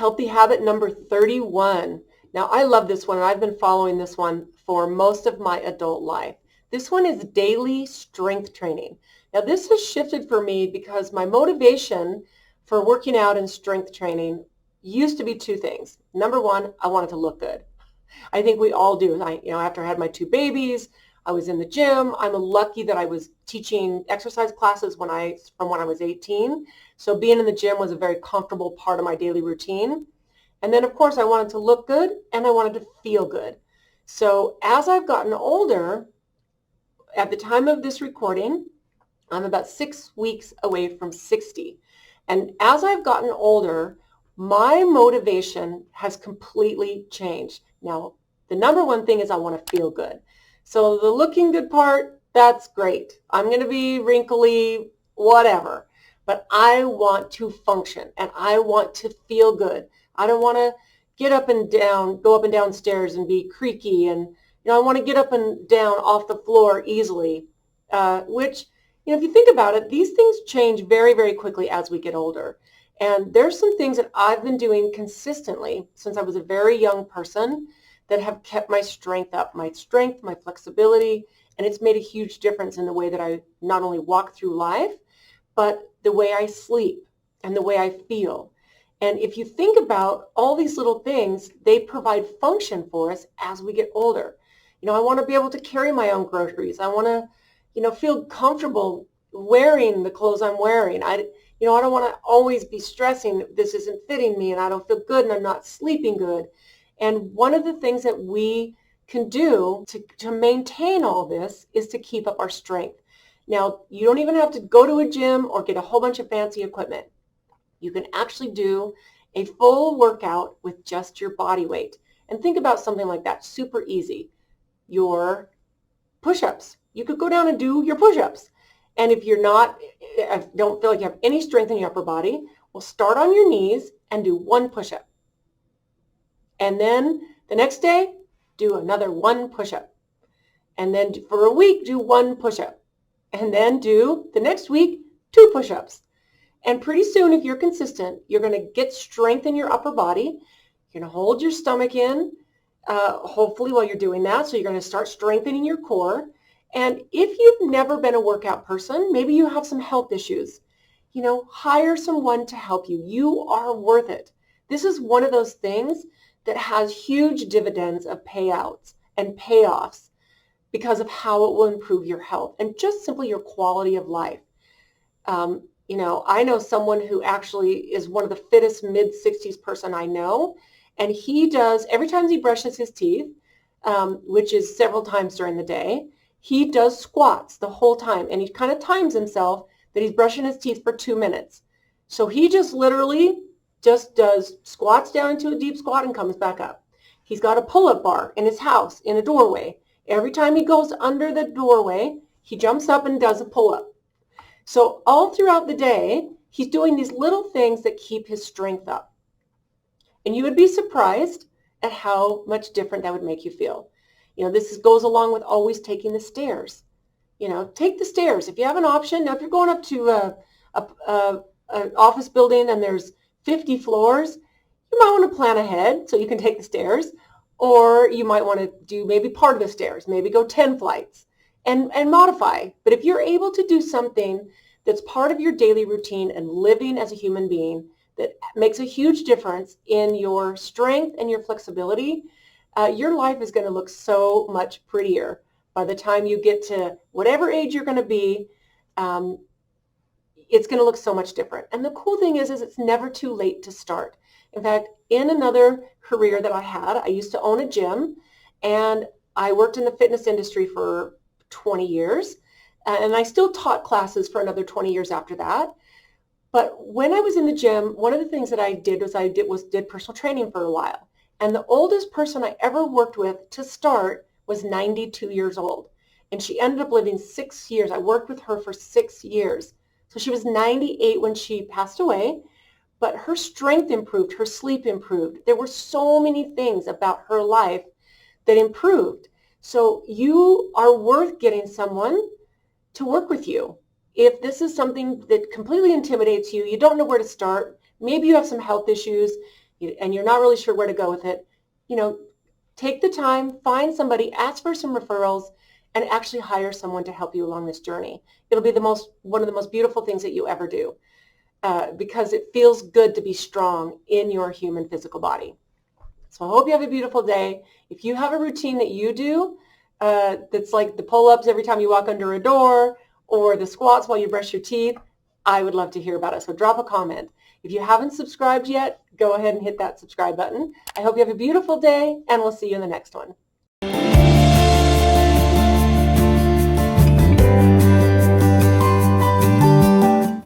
healthy habit number 31. Now, I love this one, and I've been following this one for most of my adult life. This one is daily strength training. Now, this has shifted for me because my motivation for working out and strength training used to be two things. Number one, I wanted to look good. I think we all do. After I had my two babies, I was in the gym. I'm lucky that I was teaching exercise classes from when I was 18. So being in the gym was a very comfortable part of my daily routine. And then, of course, I wanted to look good and I wanted to feel good. So as I've gotten older, at the time of this recording, I'm about 6 weeks away from 60. And as I've gotten older, my motivation has completely changed. Now, the number one thing is I want to feel good. So the looking good part, that's great. I'm going to be wrinkly, whatever. But I want to function and I want to feel good. I don't want to get up and down, go up and down stairs and be creaky. And, I want to get up and down off the floor easily, which, if you think about it, these things change very, very quickly as we get older. And there's some things that I've been doing consistently since I was a very young person that have kept my strength up, my flexibility, and it's made a huge difference in the way that I not only walk through life, but the way I sleep and the way I feel. And if you think about all these little things, they provide function for us as we get older. I want to be able to carry my own groceries. I want to, feel comfortable wearing the clothes I'm wearing. I don't want to always be stressing this isn't fitting me and I don't feel good and I'm not sleeping good. And one of the things that we can do to maintain all this is to keep up our strength. Now, you don't even have to go to a gym or get a whole bunch of fancy equipment. You can actually do a full workout with just your body weight. And think about something like that, super easy. Your push-ups. You could go down and do your push-ups. And if don't feel like you have any strength in your upper body, well, start on your knees and do one push-up. And then the next day, do another one push-up. And then for a week, do one push-up. And then do the next week, 2 push-ups. And pretty soon, if you're consistent, you're going to get strength in your upper body. You're going to hold your stomach in, hopefully while you're doing that. So you're going to start strengthening your core. And if you've never been a workout person, maybe you have some health issues, hire someone to help you. You are worth it. This is one of those things that has huge dividends of payouts and payoffs because of how it will improve your health and just simply your quality of life. I know someone who actually is one of the fittest mid-60s person I know, and he does, every time he brushes his teeth, which is several times during the day, he does squats the whole time, and he kind of times himself that he's brushing his teeth for 2 minutes. So he just literally just does squats down into a deep squat and comes back up. He's got a pull-up bar in his house in a doorway. Every time he goes under the doorway, he jumps up and does a pull-up. So all throughout the day, he's doing these little things that keep his strength up. And you would be surprised at how much different that would make you feel. This goes along with always taking the stairs. Take the stairs. If you have an option, now if you're going up to an office building and there's 50 floors, you might want to plan ahead so you can take the stairs. Or you might want to do maybe part of the stairs, maybe go 10 flights and modify. But if you're able to do something that's part of your daily routine and living as a human being that makes a huge difference in your strength and your flexibility, your life is going to look so much prettier by the time you get to whatever age you're going to be. It's going to look so much different. And the cool thing is it's never too late to start. In fact, in another career that I had, I used to own a gym, and I worked in the fitness industry for 20 years, and I still taught classes for another 20 years after that. But when I was in the gym, one of the things that I did was did personal training for a while. And the oldest person I ever worked with to start was 92 years old. And she ended up living 6 years. I worked with her for 6 years. So she was 98 when she passed away, but her strength improved, her sleep improved. There were so many things about her life that improved. So you are worth getting someone to work with you. If this is something that completely intimidates you, you don't know where to start, maybe you have some health issues, and you're not really sure where to go with it, take the time, find somebody, ask for some referrals, and actually hire someone to help you along this journey. It'll be one of the most beautiful things that you ever do because it feels good to be strong in your human physical body. So I hope you have a beautiful day. If you have a routine that you do that's like the pull-ups every time you walk under a door or the squats while you brush your teeth, I would love to hear about it. So drop a comment. If you haven't subscribed yet, go ahead and hit that subscribe button. I hope you have a beautiful day, and we'll see you in the next one.